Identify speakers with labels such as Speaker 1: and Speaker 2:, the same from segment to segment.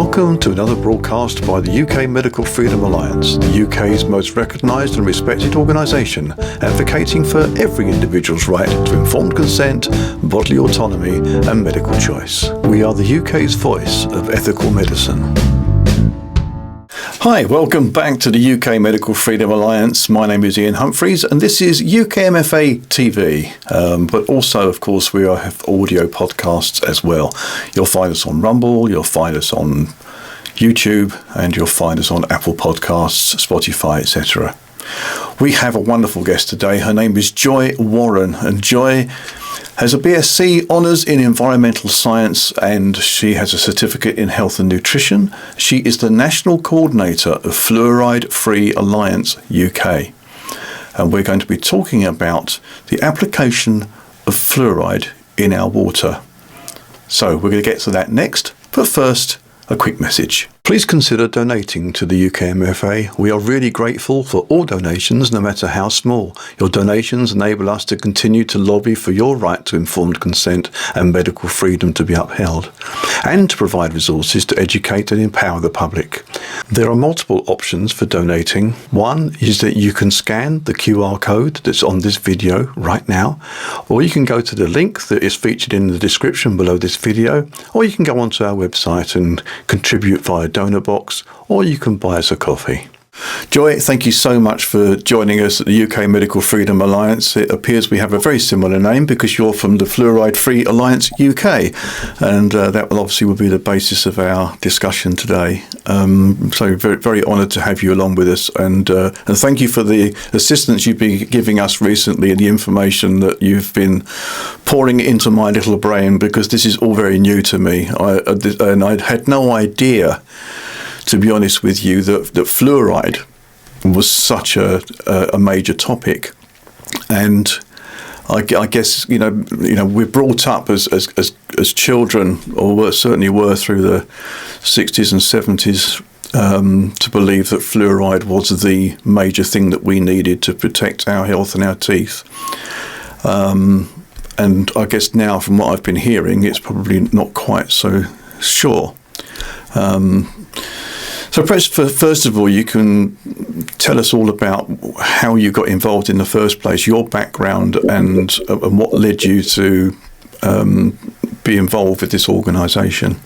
Speaker 1: Welcome to another broadcast by the UK Medical Freedom Alliance, the UK's most recognised and respected organisation advocating for every individual's right to informed consent, bodily autonomy and medical choice. We are the UK's voice of ethical medicine. Hi, welcome back to the UK Medical Freedom Alliance. My name is Ian Humphreys and this is UKMFA TV, but also, of course, we have audio podcasts as well. You'll find us on Rumble, you'll find us on YouTube, and you'll find us on Apple Podcasts, Spotify, etc. We have a wonderful guest today. Her name is Joy Warren, and Joy has a BSc Honours in Environmental Science and she has a certificate in Health and Nutrition. She is the National Coordinator of Fluoride Free Alliance UK. And we're going to be talking about the application of fluoride in our water. So we're going to get to that next, but first, a quick message. Please consider donating to the UKMFA. We are really grateful for all donations, no matter how small. Your donations enable us to continue to lobby for your right to informed consent and medical freedom to be upheld, and to provide resources to educate and empower the public. There are multiple options for donating. One is that you can scan the QR code that's on this video right now, or you can go to the link that is featured in the description below this video, or you can go onto our website and contribute via donor box, or you can buy us a coffee. Joy, thank you so much for joining us at the UK Medical Freedom Alliance. It appears we have a very similar name because you're from the Fluoride Free Alliance UK, and that will obviously be the basis of our discussion today. So very, very honoured to have you along with us, and thank you for the assistance you've been giving us recently and the information that you've been pouring into my little brain, because this is all very new to me, and I had no idea, to be honest with you, that fluoride was such a major topic. And I guess you know we're brought up as children, or certainly were through the 60s and 70s, to believe that fluoride was the major thing that we needed to protect our health and our teeth. And I guess now, from what I've been hearing, it's probably not quite so sure. So perhaps first of all, you can tell us all about how you got involved in the first place, your background, and what led you to be involved with this organisation.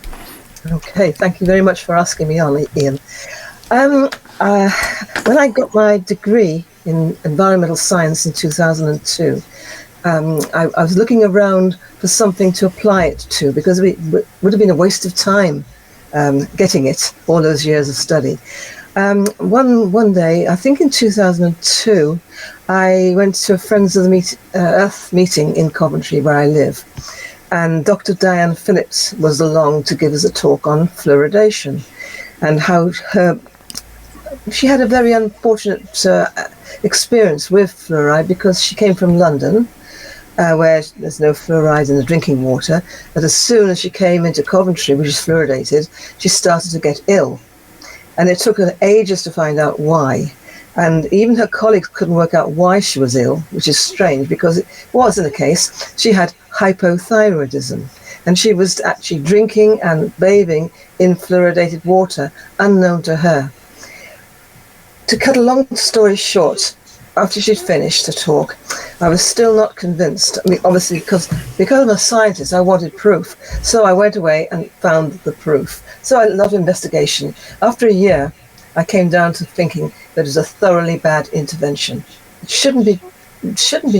Speaker 2: Okay, thank you very much for asking me on, Ian. When I got my degree in environmental science in 2002, I was looking around for something to apply it to, because it would have been a waste of time getting it, all those years of study. One day, I think in 2002, I went to a Friends of the Earth meeting in Coventry, where I live, and Dr. Diane Phillips was along to give us a talk on fluoridation, and how she had a very unfortunate experience with fluoride, because she came from London, where there's no fluoride in the drinking water, but as soon as she came into Coventry, which is fluoridated, she started to get ill. And it took her ages to find out why. And even her colleagues couldn't work out why she was ill, which is strange, because it wasn't the case. She had hypothyroidism, and she was actually drinking and bathing in fluoridated water, unknown to her. To cut a long story short, after she'd finished the talk, I was still not convinced. I mean, obviously, because I'm a scientist, I wanted proof. So I went away and found the proof. So I love investigation. After a year, I came down to thinking that it was a thoroughly bad intervention. It shouldn't be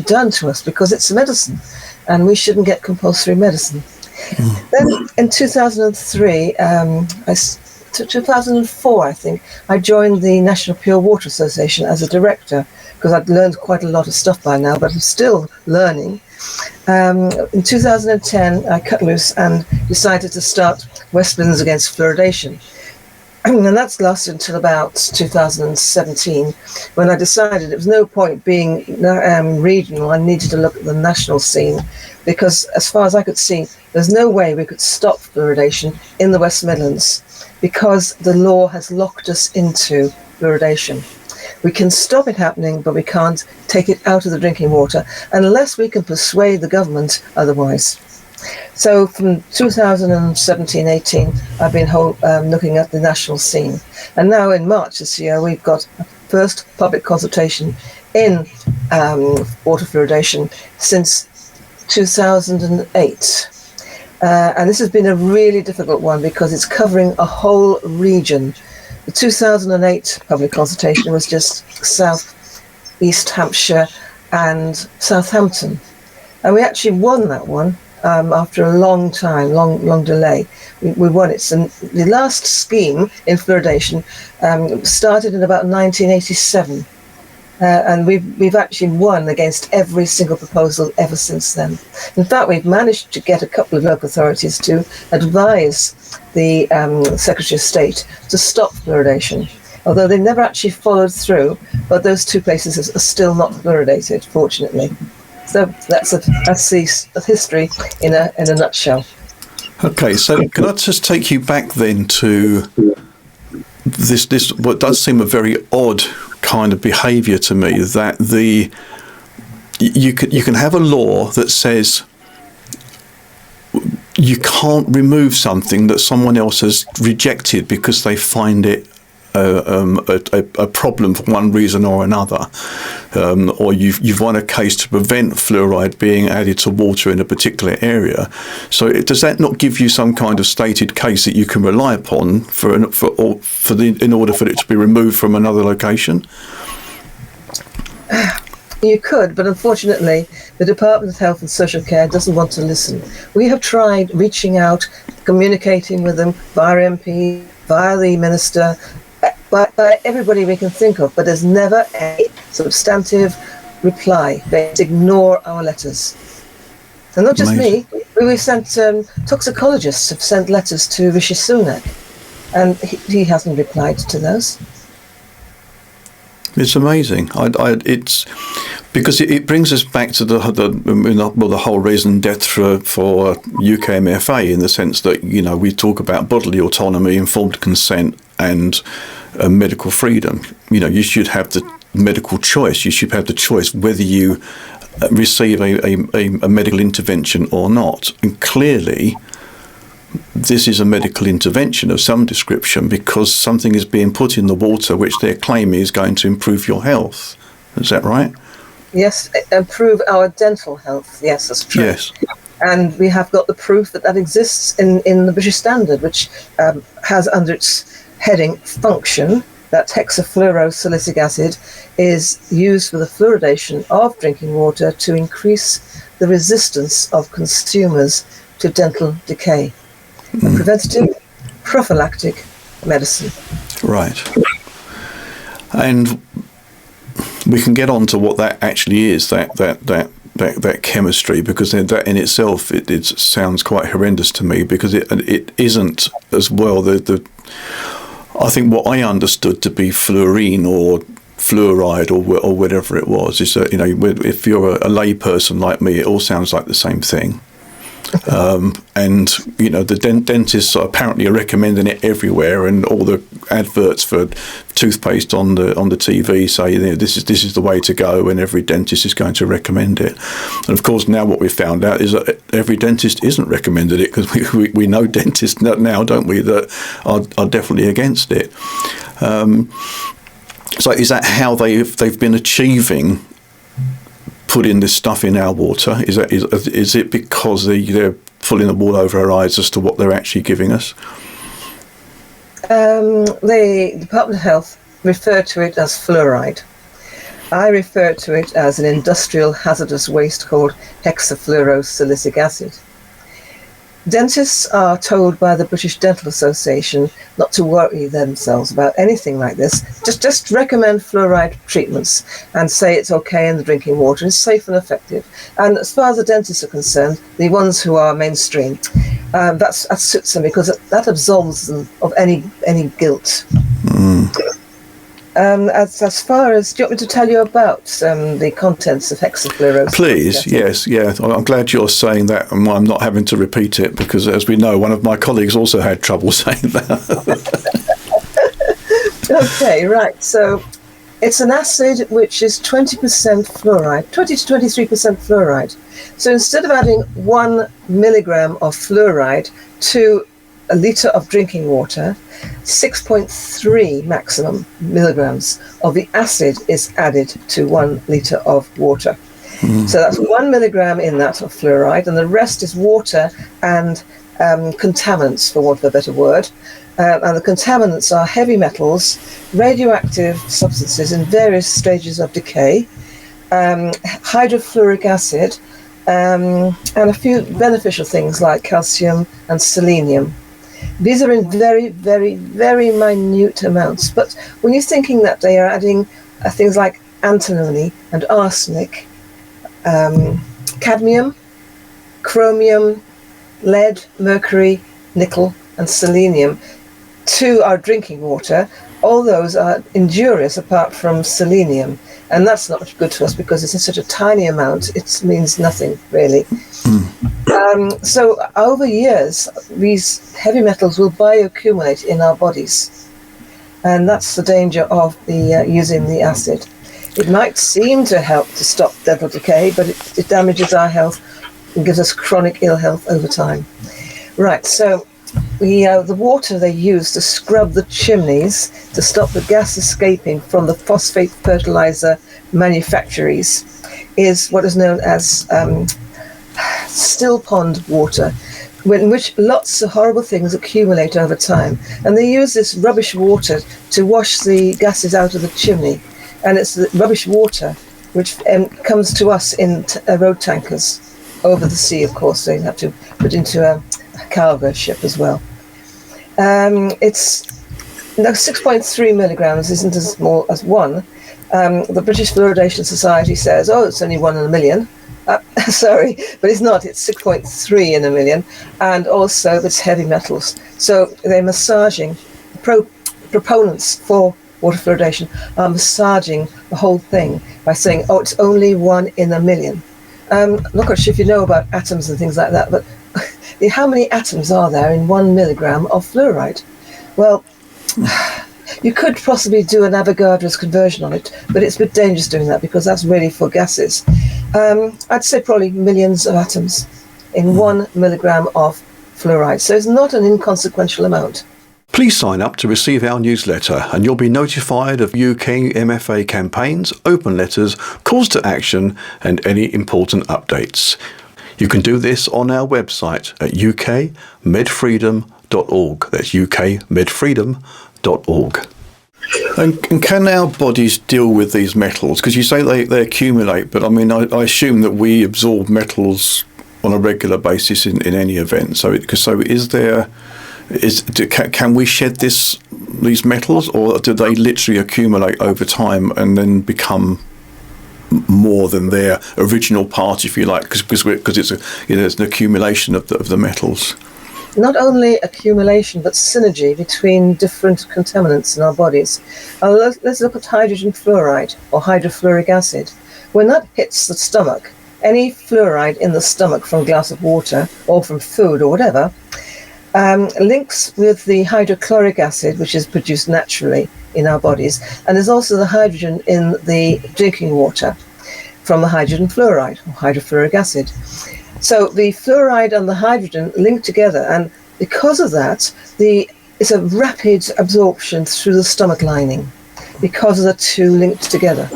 Speaker 2: done to us, because it's medicine, and we shouldn't get compulsory medicine. Then in 2003, 2004, I think, I joined the National Pure Water Association as a director, because I'd learned quite a lot of stuff by now, but I'm still learning. In 2010, I cut loose and decided to start West Midlands Against Fluoridation. And that's lasted until about 2017, when I decided it was no point being regional. I needed to look at the national scene, because as far as I could see, there's no way we could stop fluoridation in the West Midlands, because the law has locked us into fluoridation. We can stop it happening, but we can't take it out of the drinking water unless we can persuade the government otherwise. So from 2017-18, I've been looking at the national scene. And now in March this year, we've got a first public consultation in water fluoridation since 2008. And this has been a really difficult one because it's covering a whole region. The 2008 public consultation was just South East Hampshire and Southampton. And we actually won that one after a long time, long delay. We won it. And the last scheme in fluoridation started in about 1987. And we've actually won against every single proposal ever since then. In fact, we've managed to get a couple of local authorities to advise the Secretary of State to stop fluoridation, although they never actually followed through. But those two places are still not fluoridated, fortunately. So that's the history in a nutshell.
Speaker 1: Okay, so can I just take you back then to this what does seem a very odd kind of behaviour to me, that you can have a law that says you can't remove something that someone else has rejected because they find it a problem for one reason or another, or you've won a case to prevent fluoride being added to water in a particular area. So does that not give you some kind of stated case that you can rely upon in order for it to be removed from another location?
Speaker 2: You could, but unfortunately, the Department of Health and Social Care doesn't want to listen. We have tried reaching out, communicating with them via MP, via the Minister, by everybody we can think of, but there's never a substantive reply. They ignore our letters. And not just
Speaker 1: Amazing.
Speaker 2: me, we've sent toxicologists have sent letters to Rishi Sunak, and he hasn't replied to those.
Speaker 1: It's amazing. It's because it brings us back to the whole reason d'etre for UKMFA, in the sense that we talk about bodily autonomy, informed consent, and medical freedom. You should have the medical choice. You should have the choice whether you receive a medical intervention or not. And clearly, this is a medical intervention of some description, because something is being put in the water which they're claiming is going to improve your health. Is that right?
Speaker 2: Yes, improve our dental health. Yes, that's true.
Speaker 1: Yes.
Speaker 2: And we have got the proof that exists in the British Standard, which has under its heading function that hexafluorosilicic acid is used for the fluoridation of drinking water to increase the resistance of consumers to dental decay. A preventative, prophylactic medicine.
Speaker 1: Right. And we can get on to what that actually is, that chemistry, because that in itself it sounds quite horrendous to me, because it isn't as well I think what I understood to be fluorine or fluoride or whatever it was is that if you're a lay person like me, it all sounds like the same thing. And the dentists apparently are recommending it everywhere, and all the adverts for toothpaste on the TV say this is the way to go, and every dentist is going to recommend it. And of course, now what we've found out is that every dentist isn't recommended it, because we know dentists now, don't we, that are definitely against it. So is that how they've been achieving putting this stuff in our water? Is it because they're pulling the wool over our eyes as to what they're actually giving us?
Speaker 2: The Department of Health refer to it as fluoride. I refer to it as an industrial hazardous waste called hexafluorosilicic acid. Dentists are told by the British Dental Association not to worry themselves about anything like this. Just recommend fluoride treatments and say it's okay in the drinking water. It's safe and effective. And as far as the dentists are concerned, the ones who are mainstream, that suits them, because that absolves them of any guilt. As far as, do you want me to tell you about the contents of hexafluorosilicic?
Speaker 1: Please, yes, yeah. I'm glad you're saying that, and I'm not having to repeat it, because as we know, one of my colleagues also had trouble saying that.
Speaker 2: Okay, right. So It's an acid which is 20% fluoride, 20 to 23% fluoride. So instead of adding 1 milligram of fluoride to a litre of drinking water, 6.3 maximum milligrams of the acid is added to 1 litre of water. So that's 1 milligram in that of fluoride, and the rest is water and contaminants, for want of a better word. And the contaminants are heavy metals, radioactive substances in various stages of decay, hydrofluoric acid, and a few beneficial things like calcium and selenium. These are in very, very, very minute amounts. But when you're thinking that they are adding things like antimony and arsenic, cadmium, chromium, lead, mercury, nickel, and selenium to our drinking water, all those are injurious apart from selenium. And that's not good to us because it's in such a tiny amount, it means nothing, really. So over years, these heavy metals will bioaccumulate in our bodies. And that's the danger of the using the acid. It might seem to help to stop dental decay, but it damages our health and gives us chronic ill health over time. Right, so the water they use to scrub the chimneys to stop the gas escaping from the phosphate fertilizer manufactories is what is known as still pond water, in which lots of horrible things accumulate over time. And they use this rubbish water to wash the gases out of the chimney. And it's the rubbish water which comes to us in road tankers over the sea, of course. They have to put into a cargo ship as well. It's 6.3 milligrams isn't as small as 1. The British Fluoridation Society says, it's only 1 in a million. Sorry, but it's not. It's 6.3 in a million. And also it's heavy metals. So they're massaging, proponents for water fluoridation are massaging the whole thing by saying, it's only 1 in a million. I'm not quite sure if you know about atoms and things like that, but how many atoms are there in 1 milligram of fluoride? Well, you could possibly do an Avogadro's conversion on it, but it's a bit dangerous doing that because that's really for gases. I'd say probably millions of atoms in 1 milligram of fluoride. So it's not an inconsequential amount.
Speaker 1: Please sign up to receive our newsletter and you'll be notified of UKMFA campaigns, open letters, calls to action and any important updates. You can do this on our website at ukmedfreedom.org. That's ukmedfreedom.org. And can our bodies deal with these metals? Because you say they accumulate, but I mean, I assume that we absorb metals on a regular basis in any event. So is there... can we shed these metals, or do they literally accumulate over time and then become more than their original part, if you like, because it's it's an accumulation of the metals?
Speaker 2: Not only accumulation, but synergy between different contaminants in our bodies. Let's look at hydrogen fluoride or hydrofluoric acid. When that hits the stomach, any fluoride in the stomach from a glass of water or from food or whatever, links with the hydrochloric acid, which is produced naturally in our bodies, and there's also the hydrogen in the drinking water from the hydrogen fluoride or hydrofluoric acid. So the fluoride and the hydrogen link together, and because of that, it's a rapid absorption through the stomach lining because of the two linked together.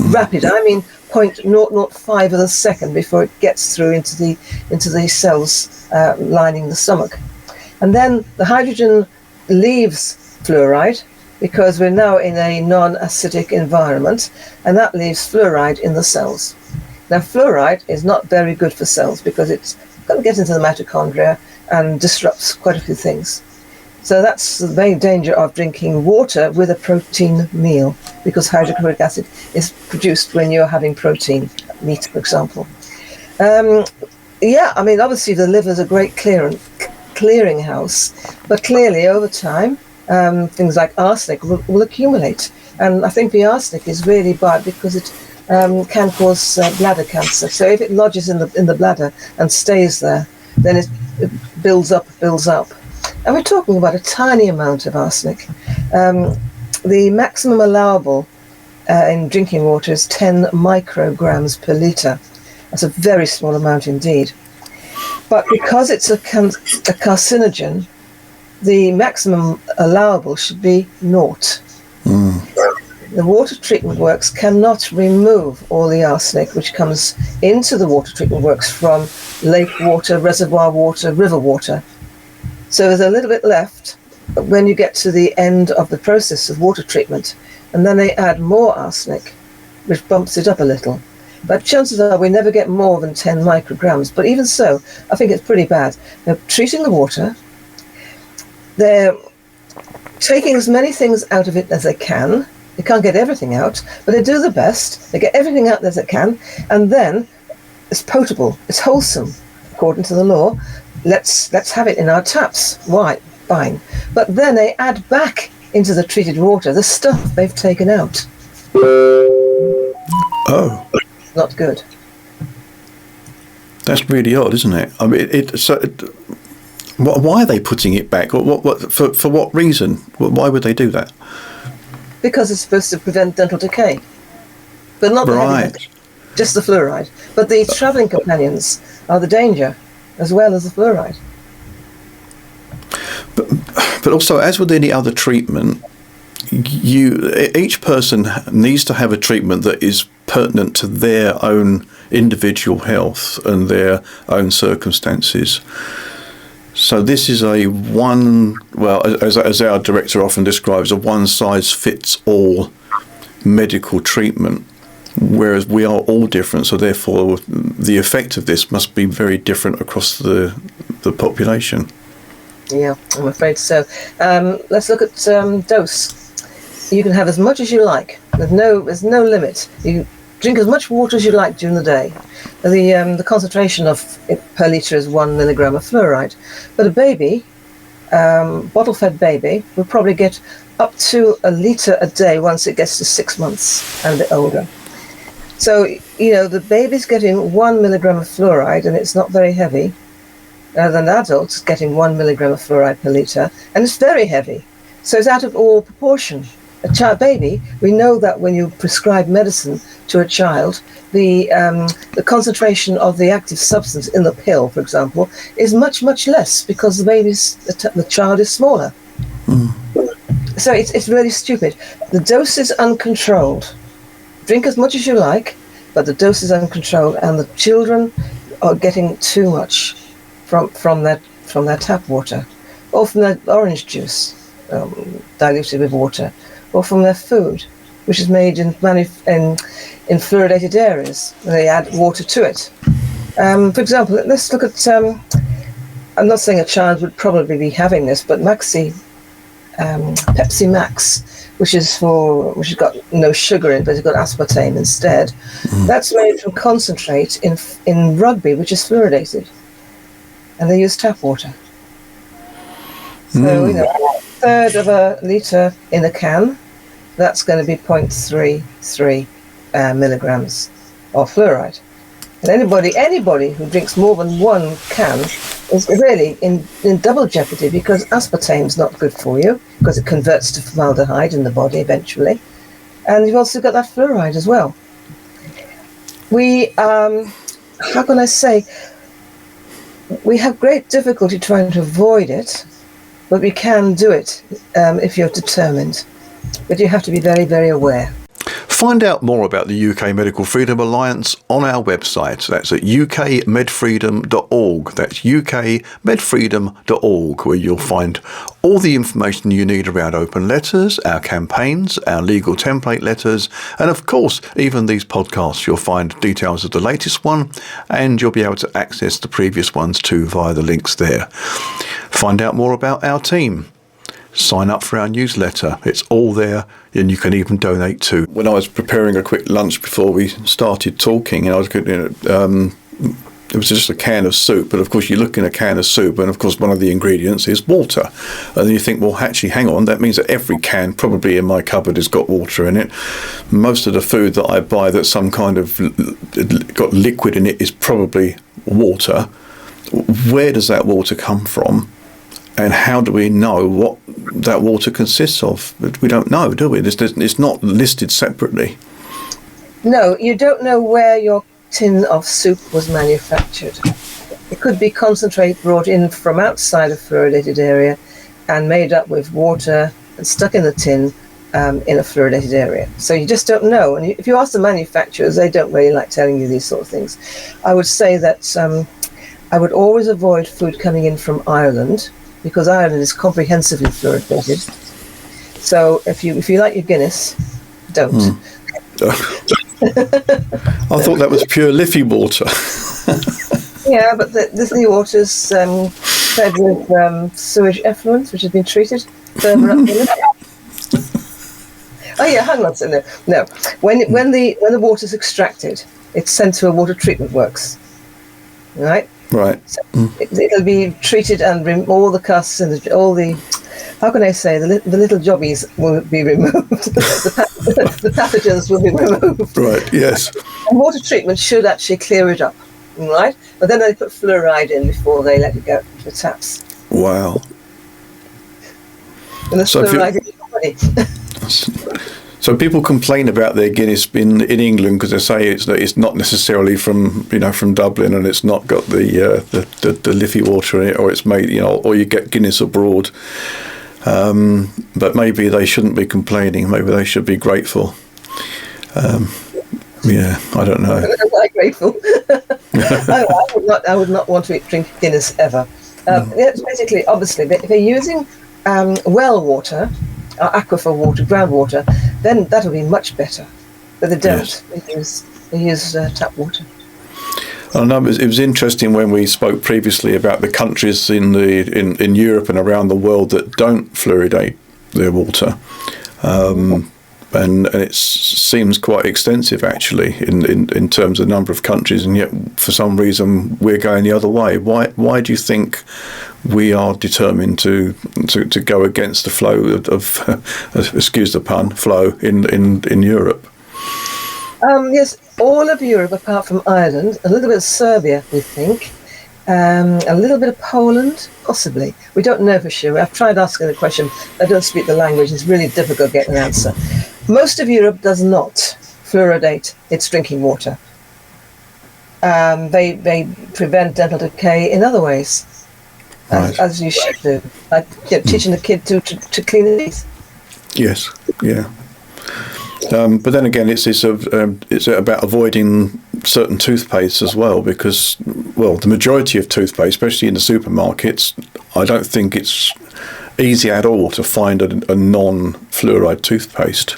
Speaker 2: Rapid, I mean 0.005 of a second before it gets through into the cells lining the stomach. And then the hydrogen leaves fluoride because we're now in a non-acidic environment, and that leaves fluoride in the cells. Now, fluoride is not very good for cells because it's going to get into the mitochondria and disrupts quite a few things. So that's the main danger of drinking water with a protein meal, because hydrochloric acid is produced when you're having protein, meat, for example. Obviously the liver is a great clearinghouse, but clearly over time things like arsenic will accumulate, and I think the arsenic is really bad because it can cause bladder cancer. So if it lodges in the bladder and stays there, then it builds up, and we're talking about a tiny amount of arsenic. The maximum allowable in drinking water is 10 micrograms per litre. That's a very small amount indeed. But because it's a carcinogen, the maximum allowable should be 0. The water treatment works cannot remove all the arsenic which comes into the water treatment works from lake water, reservoir water, river water. So there's a little bit left when you get to the end of the process of water treatment, and then they add more arsenic, which bumps it up a little. But chances are we never get more than 10 micrograms. But even so, I think it's pretty bad. They're treating the water. They're taking as many things out of it as they can. They can't get everything out, but they do the best. They get everything out as they can, and then it's potable. It's wholesome, according to the law. Let's have it in our taps. Why? Fine. But then they add back into the treated water the stuff they've taken out.
Speaker 1: Oh.
Speaker 2: Not good.
Speaker 1: That's really odd, isn't it? I mean, why are they putting it back? For what reason? Why would they do that?
Speaker 2: Because it's supposed to prevent dental decay. But not the heavy metal, just the fluoride. But the travelling companions are the danger, as well as the fluoride.
Speaker 1: But also, as with any other treatment, each person needs to have a treatment that is pertinent to their own individual health and their own circumstances. So this is as our director often describes, a one-size-fits-all medical treatment, whereas we are all different, so therefore the effect of this must be very different across the population.
Speaker 2: Yeah, I'm afraid so. Let's look at dose. You can have as much as you like. There's no limit. You drink as much water as you like during the day. The concentration of it per litre is 1 milligram of fluoride. But a baby, bottle-fed baby, will probably get up to a litre a day once it gets to 6 months and a bit older. So, the baby's getting 1 milligram of fluoride, and it's not very heavy. Than adults getting 1 milligram of fluoride per litre, and it's very heavy. So it's out of all proportion. A child baby, we know that when you prescribe medicine to a child, the concentration of the active substance in the pill, for example, is much, much less because the child is smaller. So it's really stupid. The dose is uncontrolled. Drink as much as you like, but the dose is uncontrolled, and the children are getting too much from their tap water, or from their orange juice diluted with water, or from their food, which is made in fluoridated areas. They add water to it. For example, let's look at. I'm not saying a child would probably be having this, but Pepsi Max, which has got no sugar in, but it's got aspartame instead. That's made from concentrate in rugby, which is fluoridated. And they use tap water. So, a third of a litre in a can, that's going to be 0.33 milligrams of fluoride. And anybody who drinks more than one can is really in double jeopardy, because aspartame's not good for you, because it converts to formaldehyde in the body eventually. And you've also got that fluoride as well. We, how can I say... We have great difficulty trying to avoid it, but we can do it if you're determined. But you have to be very, very aware.
Speaker 1: Find out more about the UK Medical Freedom Alliance on our website. That's at ukmedfreedom.org. That's ukmedfreedom.org, where you'll find all the information you need around open letters, our campaigns, our legal template letters, and of course, even these podcasts. You'll find details of the latest one, and you'll be able to access the previous ones too via the links there. Find out more about our team. Sign up for our newsletter. It's all there, and you can even donate too. When I was preparing a quick lunch before we started talking, and I was it was just a can of soup, but of course you look in a can of soup, and of course one of the ingredients is water. And you think, well, actually, hang on, that means that every can probably in my cupboard has got water in it. Most of the food that I buy that's some kind of got liquid in it is probably water. Where does that water come from? And how do we know what that water consists of? We don't know, do we? It's not listed separately.
Speaker 2: No, you don't know where your tin of soup was manufactured. It could be concentrate brought in from outside a fluoridated area and made up with water and stuck in the tin in a fluoridated area. So you just don't know. And if you ask the manufacturers, they don't really like telling you these sort of things. I would say that I would always avoid food coming in from Ireland, because Ireland is comprehensively fluoridated. So if you like your Guinness, don't.
Speaker 1: I thought that was pure Liffey water.
Speaker 2: Yeah, but the water's fed with sewage effluent, which has been treated further up the list. Oh yeah, hang on. No. When the water's extracted, it's sent to a water treatment works, right?
Speaker 1: Right.
Speaker 2: So it'll be treated and all the cusps and all the, how can I say, the little jobbies will be removed. the pathogens will be removed.
Speaker 1: Right. Yes.
Speaker 2: And water treatment should actually clear it up, right? But then they put fluoride in before they let it go to the taps.
Speaker 1: Wow.
Speaker 2: And the fluoride in the body.
Speaker 1: So people complain about their Guinness in England because they say it's not necessarily from Dublin, and it's not got the Liffey water in it, or it's made or you get Guinness abroad. But maybe they shouldn't be complaining. Maybe they should be grateful. Yeah, I don't know.
Speaker 2: I'm not grateful. I would not want to drink Guinness ever. It's basically, obviously, if they're using well water, or aquifer water, groundwater, then that would be much better. But they don't. Yes. They use tap water.
Speaker 1: I know it was interesting when we spoke previously about the countries in Europe and around the world that don't fluoridate their water, and it seems quite extensive actually in terms of the number of countries, and yet for some reason we're going the other way. Why do you think we are determined to go against the flow of excuse the pun, flow in Europe?
Speaker 2: Yes, all of Europe apart from Ireland, a little bit of Serbia, we think, a little bit of Poland, possibly. We don't know for sure. I've tried asking the question. I don't speak the language. It's really difficult getting an answer. Most of Europe does not fluoridate its drinking water. They prevent dental decay in other ways, as you should do, like teaching the kid to clean the teeth.
Speaker 1: Yes, yeah. But then again, it's about avoiding certain toothpastes as well, because, well, the majority of toothpaste, especially in the supermarkets, I don't think it's easy at all to find a non-fluoride toothpaste.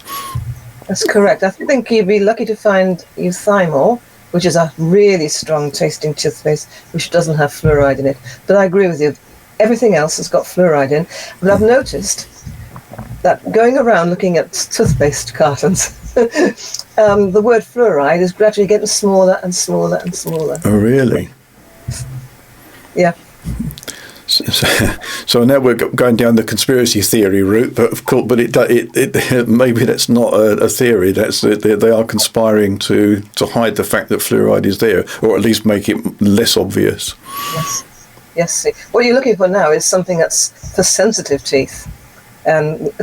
Speaker 2: That's correct. I think you'd be lucky to find Euthymol, which is a really strong tasting toothpaste, which doesn't have fluoride in it. But I agree with you. Everything else has got fluoride in. But I've noticed that going around looking at toothpaste cartons, the word fluoride is gradually getting smaller and smaller and smaller.
Speaker 1: Oh, really?
Speaker 2: Yeah.
Speaker 1: So now we're going down the conspiracy theory route, but of course, it maybe that's not a theory. That's they are conspiring to hide the fact that fluoride is there, or at least make it less obvious.
Speaker 2: Yes. What you're looking for now is something that's for sensitive teeth.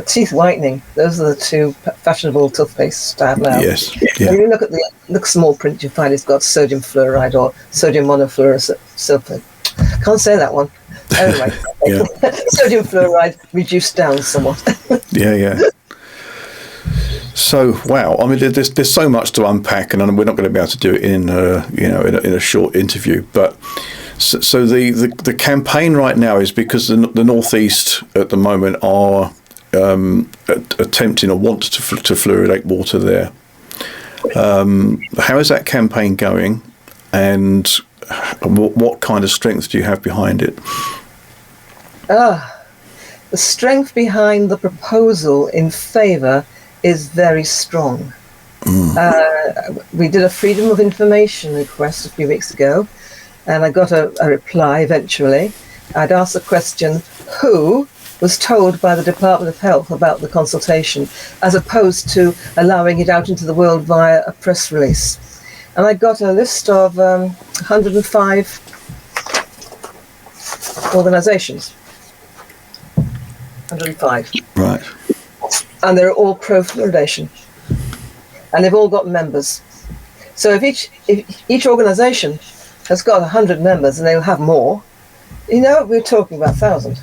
Speaker 2: Teeth whitening, those are the two fashionable toothpastes to have now.
Speaker 1: Yes. Yeah.
Speaker 2: When you look at the small print, you find it's got sodium fluoride or sodium monofluorosulfate. Can't say that one. Anyway, sodium fluoride reduced down somewhat.
Speaker 1: Yeah. So wow, I mean, there's so much to unpack, and we're not going to be able to do it in a short interview, but. So the campaign right now is because the Northeast at the moment are attempting or want to fluoridate water there. How is that campaign going, and what kind of strength do you have behind it?
Speaker 2: The strength behind the proposal in favour is very strong. We did a Freedom of Information request a few weeks ago, and I got a reply eventually. I'd asked the question, who was told by the Department of Health about the consultation, as opposed to allowing it out into the world via a press release. And I got a list of 105 organisations. 105.
Speaker 1: Right.
Speaker 2: And they're all pro-fluoridation. And they've all got members. So if each organisation has got 100 members and they'll have more, we're talking about thousands.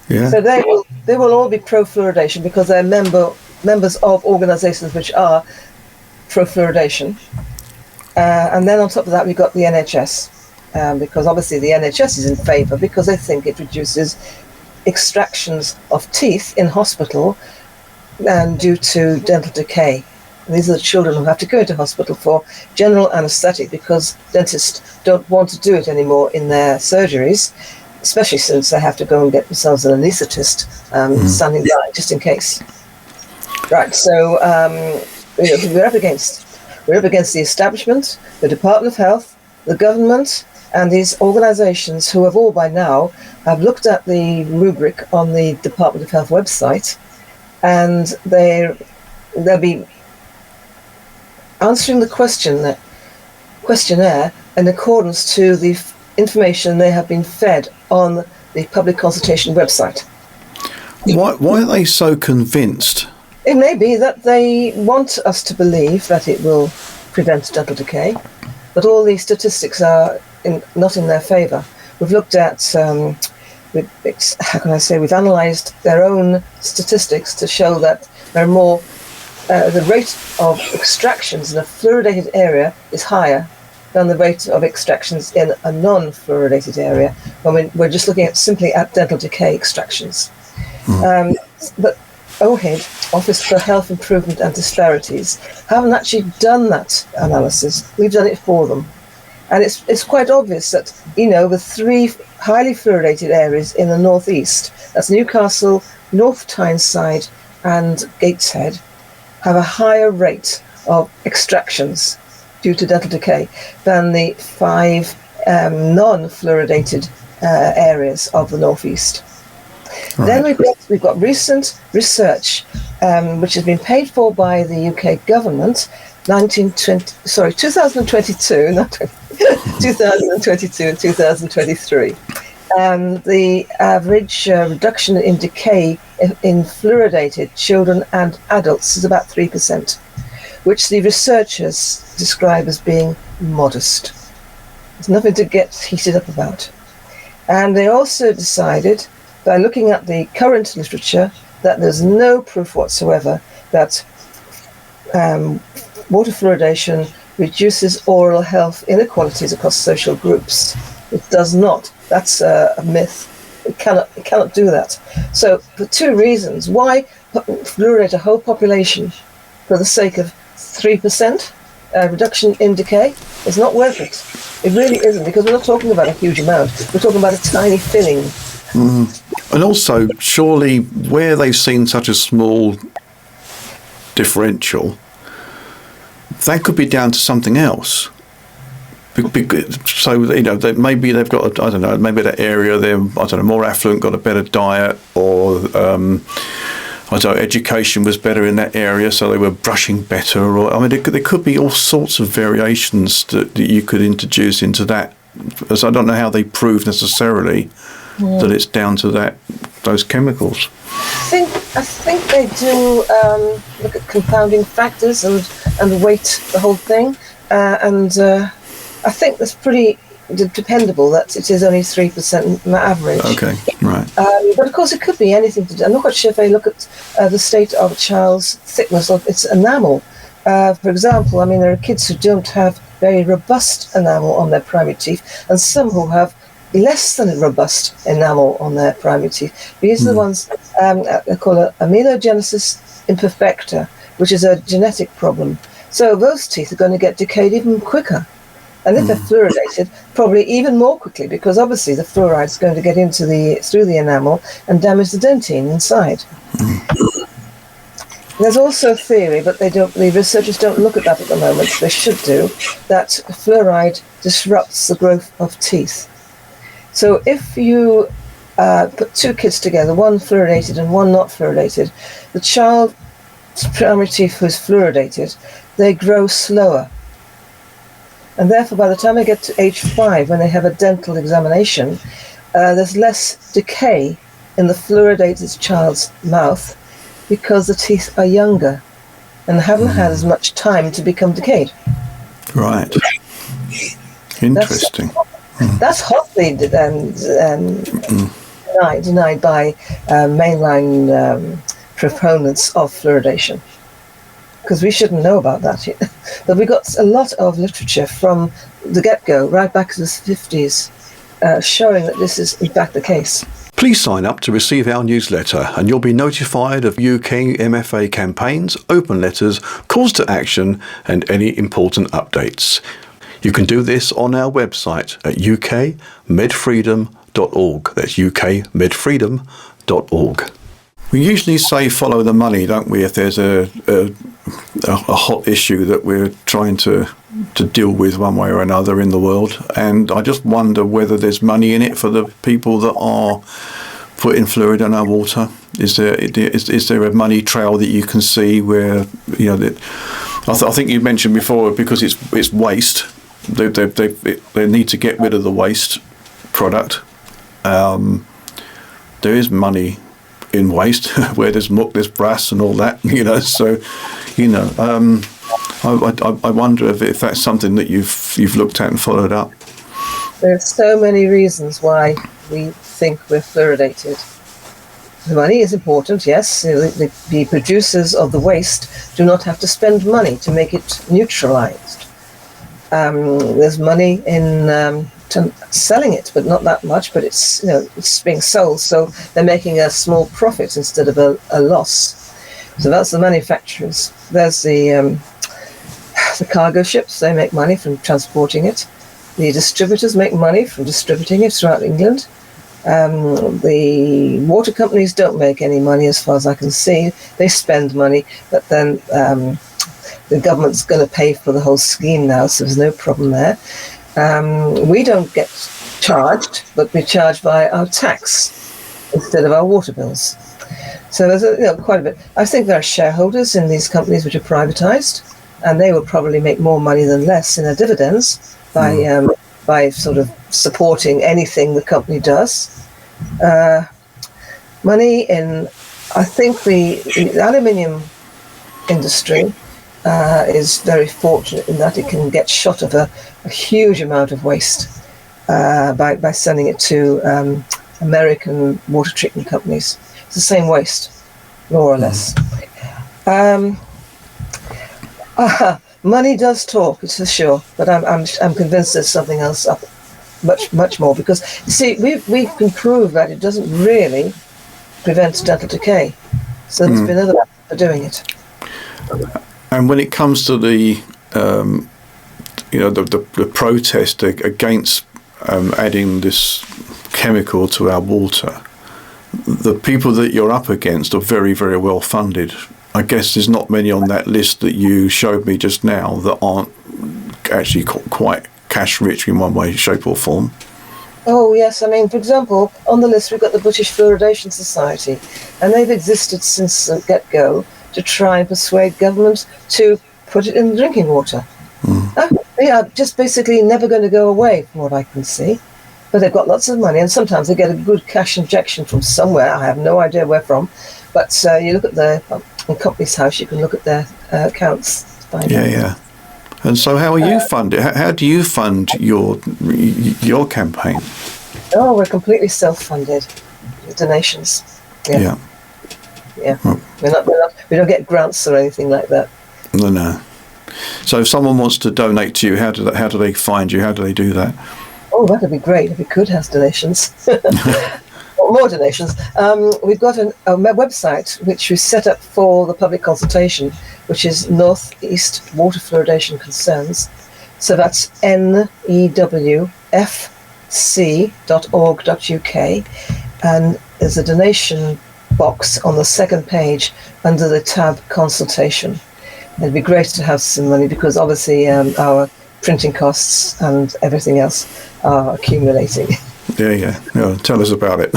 Speaker 1: Yeah.
Speaker 2: So they will all be pro-fluoridation because they're members of organisations which are pro-fluoridation. And then on top of that, we've got the NHS, because obviously the NHS is in favour because they think it reduces extractions of teeth in hospital due to dental decay. And these are the children who have to go into hospital for general anaesthetic because dentists don't want to do it anymore in their surgeries, especially since they have to go and get themselves an anaesthetist standing by just in case. Right, so we're up against the establishment, the Department of Health, the government, and these organisations who have all by now have looked at the rubric on the Department of Health website, and they'll be answering the questionnaire in accordance to the information they have been fed on the public consultation website.
Speaker 1: Why are they so convinced?
Speaker 2: It may be that they want us to believe that it will prevent dental decay, but all these statistics are not in their favour. We've looked at, we've analysed their own statistics to show that there are more, the rate of extractions in a fluoridated area is higher than the rate of extractions in a non-fluoridated area when we're just looking simply at dental decay extractions. But OHID, Office for Health Improvement and Disparities, haven't actually done that analysis. We've done it for them. And it's quite obvious that, the three highly fluoridated areas in the northeast, that's Newcastle, North Tyneside and Gateshead, have a higher rate of extractions due to dental decay than the 5 non-fluoridated areas of the northeast. Right. Then we've got recent research which has been paid for by the UK government, 2022, not 2022 and 2023. The average reduction in decay in fluoridated children and adults is about 3%, which the researchers describe as being modest. There's nothing to get heated up about. And they also decided, by looking at the current literature, that there's no proof whatsoever that water fluoridation reduces oral health inequalities across social groups. It does not. That's a myth. It cannot do that. So for 2 reasons, why fluoridate a whole population for the sake of 3% reduction in decay? It's not worth it. It really isn't, because we're not talking about a huge amount. We're talking about a tiny filling.
Speaker 1: And also, surely, where they've seen such a small differential, that could be down to something else. So, maybe they've got, maybe that area, they're, more affluent, got a better diet, or, education was better in that area, so they were brushing better, or, there could be all sorts of variations that you could introduce into that. So I don't know how they prove necessarily that it's down to those chemicals.
Speaker 2: I think they do look at compounding factors and weight the whole thing, and I think that's pretty dependable that it is only 3% average. Okay, right. But of course, it could be anything to do. I'm not quite sure if they look at the state of a child's thickness of its enamel. For example, there are kids who don't have very robust enamel on their primary teeth, and some who have less than robust enamel on their primary teeth. These are the ones they call aminogenesis imperfecta, which is a genetic problem. So those teeth are going to get decayed even quicker. And if they're fluoridated, probably even more quickly, because obviously the fluoride is going to get through the enamel and damage the dentine inside. There's also a theory, but the researchers don't look at that at the moment. They should do, that fluoride disrupts the growth of teeth. So if you put 2 kids together, one fluoridated and one not fluoridated, the child's primary teeth who is fluoridated, they grow slower. And therefore, by the time they get to age 5, when they have a dental examination, there's less decay in the fluoridated child's mouth because the teeth are younger. and haven't had as much time to become decayed.
Speaker 1: Right. Interesting.
Speaker 2: That's hotly denied by mainline proponents of fluoridation, because we shouldn't know about that yet. But we got a lot of literature from the get-go, right back to the 50s, showing that this is in fact the case.
Speaker 1: Please sign up to receive our newsletter and you'll be notified of UKMFA campaigns, open letters, calls to action and any important updates. You can do this on our website at ukmedfreedom.org. That's ukmedfreedom.org. We usually say follow the money, don't we, if there's a hot issue that we're trying to deal with one way or another in the world. And I just wonder whether there's money in it for the people that are putting fluoride in our water. Is there a money trail that you can see where, you know, that I think you mentioned before, because it's waste. They need to get rid of the waste product. There is money in waste where there's muck, there's brass and all that, you know. So, you know, I wonder if that's something that you've looked at and followed up.
Speaker 2: There's so many reasons why we think we're fluoridated. The money is important, yes. The producers of the waste do not have to spend money to make it neutralized. There's money in selling it, but not that much. But it's being sold, so they're making a small profit instead of a loss. So that's the manufacturers. There's the cargo ships. They make money from transporting it. The distributors make money from distributing it throughout England. The water companies don't make any money, as far as I can see. They spend money, but then the government's going to pay for the whole scheme now, so there's no problem there. We don't get charged, but we're charged by our tax instead of our water bills. So there's quite a bit. I think there are shareholders in these companies which are privatized, and they will probably make more money than less in their dividends by sort of supporting anything the company does. Money in, I think the aluminium industry is very fortunate in that it can get shot of a huge amount of waste by sending it to American water treatment companies. It's the same waste, more or less. Money does talk, it's for sure, but I'm convinced there's something else up, much more, because you see, we can prove that it doesn't really prevent dental decay. So there's been other methods for doing it.
Speaker 1: And when it comes to the protest against adding this chemical to our water, the people that you're up against are very, very well funded. I guess there's not many on that list that you showed me just now that aren't actually quite cash rich in one way, shape or form.
Speaker 2: Oh yes, I mean, for example, on the list we've got the British Fluoridation Society, and they've existed since the get-go to try and persuade government to put it in drinking water. They are just basically never going to go away, from what I can see. But they've got lots of money, and sometimes they get a good cash injection from somewhere. I have no idea where from. But you look at in Companies House, you can look at their accounts.
Speaker 1: Yeah. And so how are you funded? How do you fund your campaign?
Speaker 2: Oh, we're completely self-funded. Donations. Yeah. Well, we don't get grants or anything like that.
Speaker 1: No. So if someone wants to donate to you, how do they find you? How do they do that?
Speaker 2: Oh, that'd be great if we could have donations. More donations. We've got a website which we set up for the public consultation, which is North East Water Fluoridation Concerns. So that's newfc.org.uk, and there's a donation box on the second page under the tab consultation. It'd be great to have some money, because obviously our printing costs and everything else are accumulating.
Speaker 1: Yeah. Tell us about it.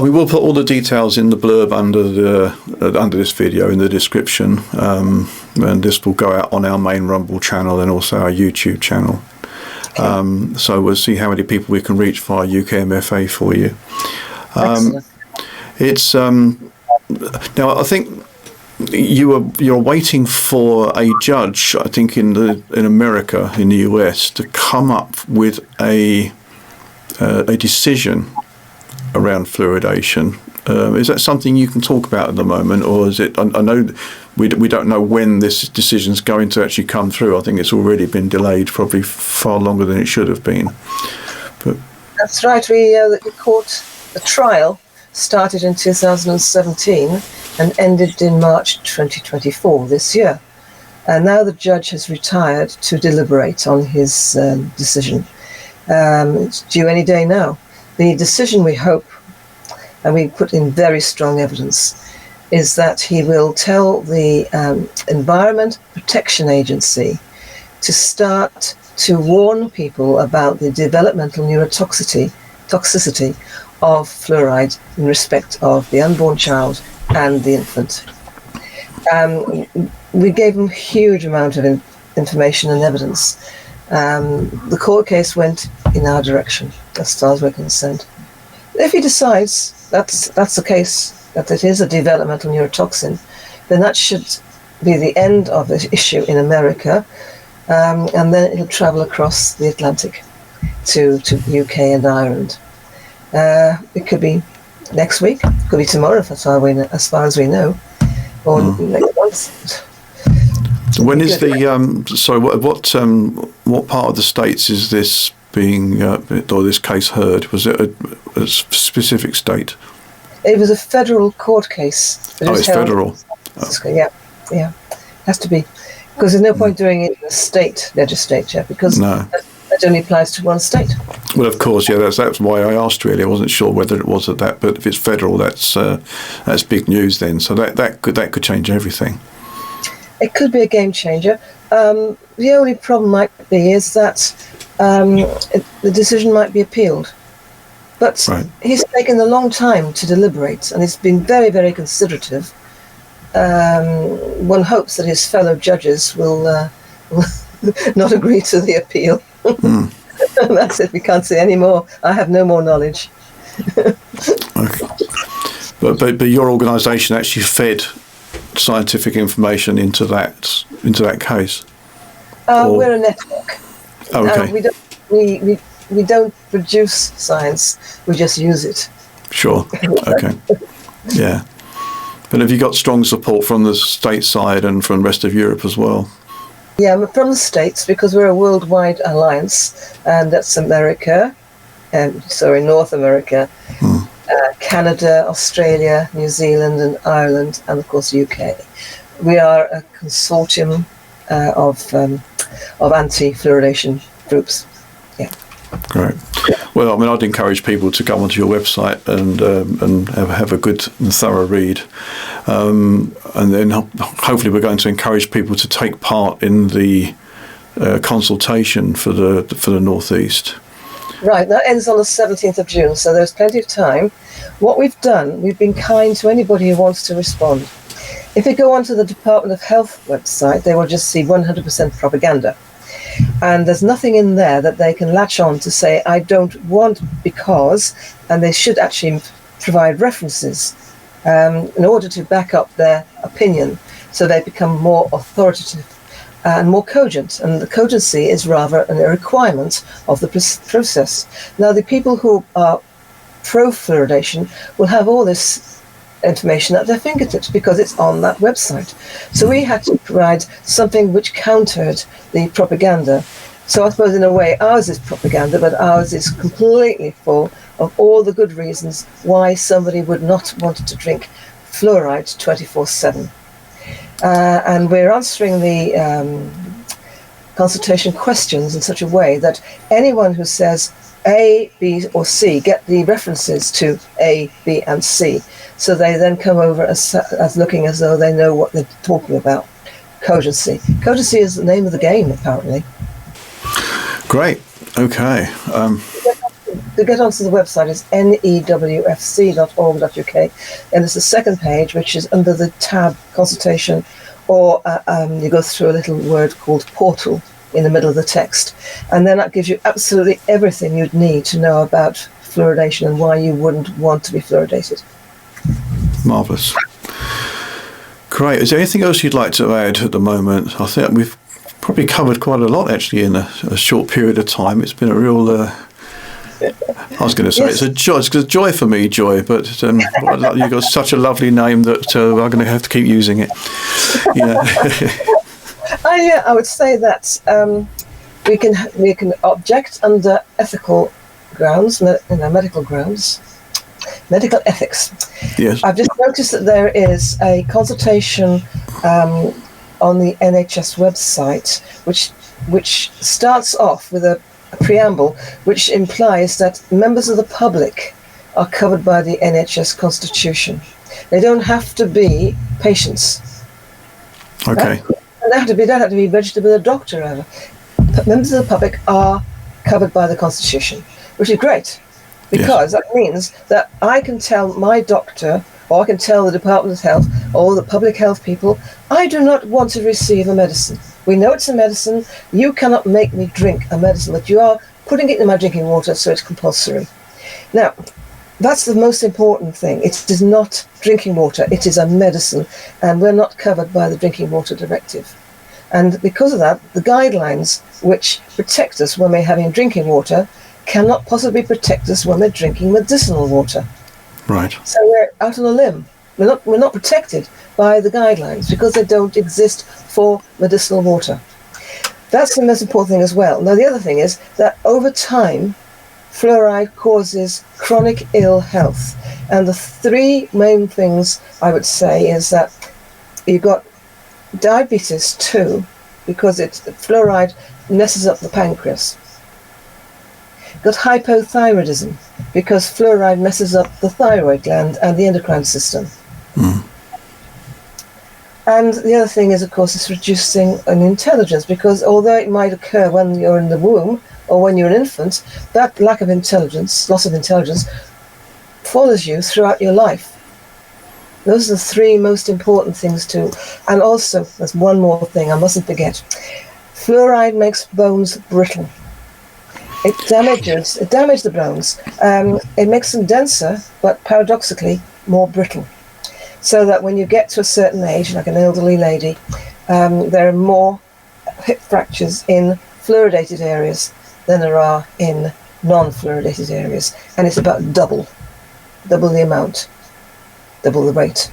Speaker 1: We will put all the details in the blurb under this video in the description, and this will go out on our main Rumble channel and also our YouTube channel. Okay. So we'll see how many people we can reach via UKMFA for you. It's now I think you're waiting for a judge, I think in America, in the US, to come up with a decision around fluoridation. Is that something you can talk about at the moment, or is it? I know we don't know when this decision's going to actually come through. I think it's already been delayed, probably far longer than it should have been. But
Speaker 2: that's right. The trial started in 2017 and ended in March 2024 this year. And now the judge has retired to deliberate on his decision. It's due any day now. The decision, we hope, and we put in very strong evidence, is that he will tell the Environment Protection Agency to start to warn people about the developmental neurotoxicity of fluoride in respect of the unborn child and the infant. We gave them a huge amount of information and evidence. The court case went in our direction, as far as we're concerned. If he decides that's the case, that it is a developmental neurotoxin, then that should be the end of the issue in America, and then it'll travel across the Atlantic to UK and Ireland. It could be next week, it could be tomorrow, as far as we know, or next month.
Speaker 1: When is what part of the States is this being, or this case heard? Was it a specific state?
Speaker 2: It was a federal court case.
Speaker 1: It's federal.
Speaker 2: Yeah. Has to be. Because there's no point doing it in the state legislature, because that only applies to one state.
Speaker 1: Well, of course, yeah, that's why I asked, really. I wasn't sure whether it was at that, but if it's federal, that's big news then. So that could change everything.
Speaker 2: It could be a game changer. The only problem might be is that the decision might be appealed. But he's taken a long time to deliberate, and he's been very, very considerative. One hopes that his fellow judges will not agree to the appeal. That's it. We can't say any more. I have no more knowledge.
Speaker 1: Okay. But your organisation actually fed scientific information into that case.
Speaker 2: We're a network.
Speaker 1: Oh, okay.
Speaker 2: We don't produce science. We just use it.
Speaker 1: Sure. Okay. Yeah. But have you got strong support from the state side and from the rest of Europe as well?
Speaker 2: Yeah, from the States, because we're a worldwide alliance, and that's America, North America, Canada, Australia, New Zealand, and Ireland, and of course UK. We are a consortium of anti-fluoridation groups. Yeah.
Speaker 1: Great. Well, I mean, I'd encourage people to go onto your website and have a good and thorough read, and then hopefully we're going to encourage people to take part in the consultation for the North East.
Speaker 2: Right, that ends on the 17th of June, so there's plenty of time. What we've done, we've been kind to anybody who wants to respond. If they go onto the Department of Health website, they will just see 100% propaganda. And there's nothing in there that they can latch on to say, I don't want because, and they should actually provide references in order to back up their opinion, so they become more authoritative and more cogent. And the cogency is rather a requirement of the process. Now, the people who are pro-fluoridation will have all this information at their fingertips because it's on that website. So we had to provide something which countered the propaganda. So I suppose in a way ours is propaganda, but ours is completely full of all the good reasons why somebody would not want to drink fluoride 24/7. And we're answering the consultation questions in such a way that anyone who says A, B, or C get the references to A, B, and C. So they then come over as looking as though they know what they're talking about. Cogency. Cogency is the name of the game, apparently.
Speaker 1: Great. Okay.
Speaker 2: To get onto the website is newfc.org.uk, and there's a second page which is under the tab consultation, or you go through a little word called portal in the middle of the text, and then that gives you absolutely everything you'd need to know about fluoridation and why you wouldn't want to be fluoridated.
Speaker 1: Marvellous. Great. Is there anything else you'd like to add at the moment? I think we've probably covered quite a lot actually in a short period of time. It's been a real. I was going to say
Speaker 2: Yes.
Speaker 1: it's a joy for me, Joy, but you've got such a lovely name that I'm going to have to keep using it. Yeah.
Speaker 2: I would say that we can object under ethical grounds, medical grounds, medical ethics.
Speaker 1: Yes.
Speaker 2: I've just noticed that there is a consultation on the NHS website, which starts off with a preamble, which implies that members of the public are covered by the NHS Constitution. They don't have to be patients.
Speaker 1: Okay.
Speaker 2: They don't have to be registered with a doctor ever. Members of the public are covered by the Constitution, which is great, because that means that I can tell my doctor, or I can tell the Department of Health, or the public health people, I do not want to receive a medicine. We know it's a medicine. You cannot make me drink a medicine, but you are putting it in my drinking water, so it's compulsory. Now, that's the most important thing. It is not drinking water. It is a medicine, and we're not covered by the Drinking Water Directive. And because of that, the guidelines which protect us when we're having drinking water cannot possibly protect us when we're drinking medicinal water.
Speaker 1: Right.
Speaker 2: So we're out on a limb. We're not protected by the guidelines because they don't exist for medicinal water. That's the most important thing as well. Now, the other thing is that over time, fluoride causes chronic ill health. And the three main things I would say is that you've got diabetes too, because fluoride messes up the pancreas. You've got hypothyroidism, because fluoride messes up the thyroid gland and the endocrine system.
Speaker 1: Mm.
Speaker 2: And the other thing is, of course, it's reducing an intelligence, because although it might occur when you're in the womb or when you're an infant, that lack of intelligence, loss of intelligence, follows you throughout your life. Those are the three most important things too. And also, there's one more thing I mustn't forget. Fluoride makes bones brittle. It damages the bones. It makes them denser, but paradoxically more brittle. So that when you get to a certain age, like an elderly lady, there are more hip fractures in fluoridated areas than there are in non-fluoridated areas. And it's about double the amount, double the rate.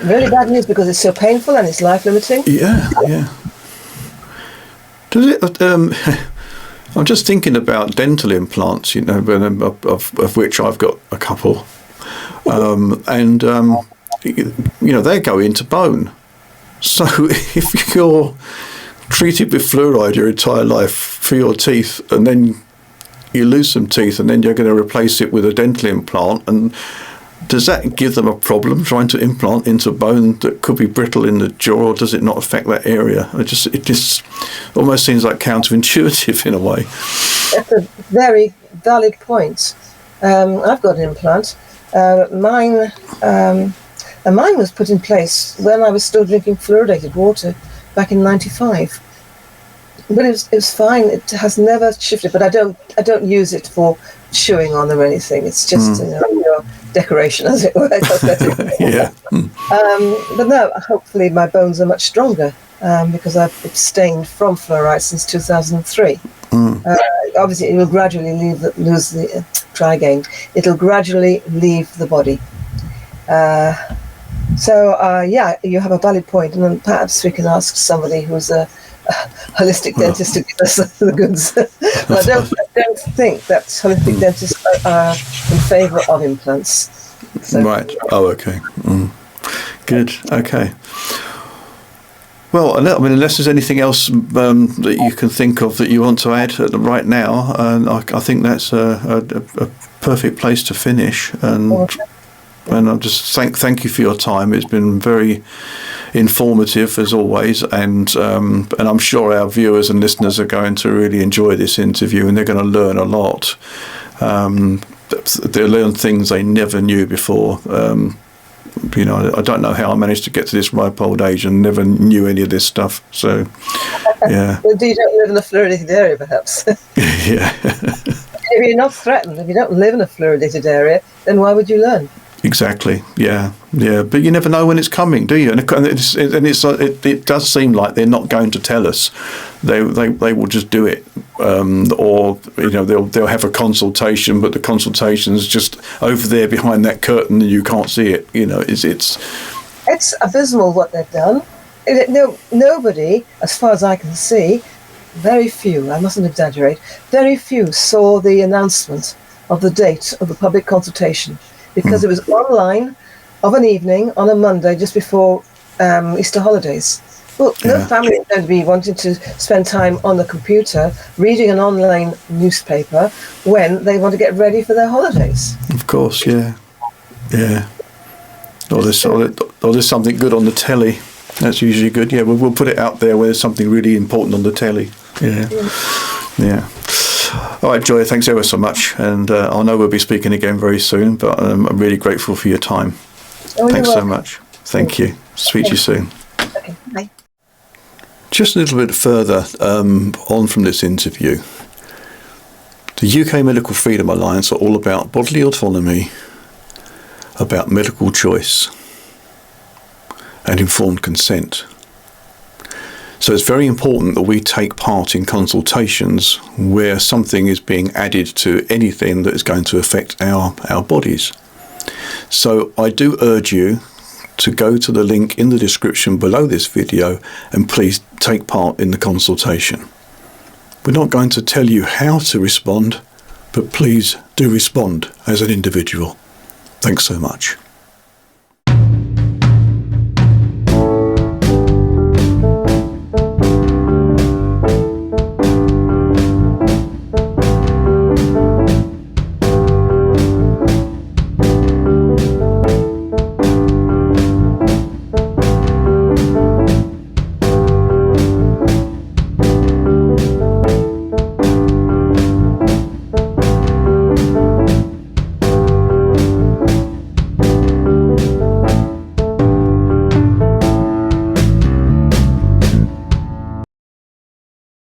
Speaker 2: Really bad news because it's so painful and it's life-limiting.
Speaker 1: Yeah. Does it? I'm just thinking about dental implants, of which I've got a couple, and they go into bone. So if you're treated with fluoride your entire life for your teeth, and then you lose some teeth, and then you're going to replace it with a dental implant, and does that give them a problem trying to implant into bone that could be brittle in the jaw, or does it not affect that area? It just almost seems like counterintuitive in a way.
Speaker 2: That's a very valid point. I've got an implant. Mine was put in place when I was still drinking fluoridated water back in '95. But it was fine. It has never shifted. But I don't use it for chewing on or anything. It's just your decoration, as it were.
Speaker 1: Yeah.
Speaker 2: But no, hopefully my bones are much stronger because I've abstained from fluoride since 2003. Obviously, it will gradually It'll gradually leave the body. You have a valid point, and then perhaps we can ask somebody who's a holistic dentist to give us the goods. But I don't think that holistic dentists are in favour of implants. So.
Speaker 1: Right. Oh, okay. Good. Okay. Well, I mean, unless there's anything else that you can think of that you want to add right now, I think that's a perfect place to finish. And I'll just thank you for your time. It's been very informative as always, and I'm sure our viewers and listeners are going to really enjoy this interview, and they're going to learn a lot. They'll learn things they never knew before. I don't know how I managed to get to this ripe old age and never knew any of this stuff. So, yeah.
Speaker 2: Well, you don't live in a fluoridated area, perhaps.
Speaker 1: Yeah.
Speaker 2: If you're not threatened, if you don't live in a fluoridated area, then why would you learn?
Speaker 1: Exactly. Yeah. Yeah. But you never know when it's coming, do you? And it does seem like they're not going to tell us. They will just do it, or they'll have a consultation, but the consultation's just over there behind that curtain, and you can't see it. It's
Speaker 2: abysmal what they've done. Nobody, as far as I can see, very few, I mustn't exaggerate, very few saw the announcement of the date of the public consultation, because it was online of an evening on a Monday just before Easter holidays. Well, no family is going to be wanting to spend time on the computer reading an online newspaper when they want to get ready for their holidays.
Speaker 1: Of course, yeah. Or there's something good on the telly. That's usually good. Yeah, we'll put it out there where there's something really important on the telly. Yeah. All right, Joy, thanks ever so much. And I know we'll be speaking again very soon, but I'm really grateful for your time. Thanks so much. Thank you. Speak to you soon.
Speaker 2: Okay, bye.
Speaker 1: Just a little bit further on from this interview. The UK Medical Freedom Alliance are all about bodily autonomy, about medical choice, and informed consent. So it's very important that we take part in consultations where something is being added to anything that is going to affect our bodies. So I do urge you to go to the link in the description below this video and please take part in the consultation. We're not going to tell you how to respond, but please do respond as an individual. Thanks so much.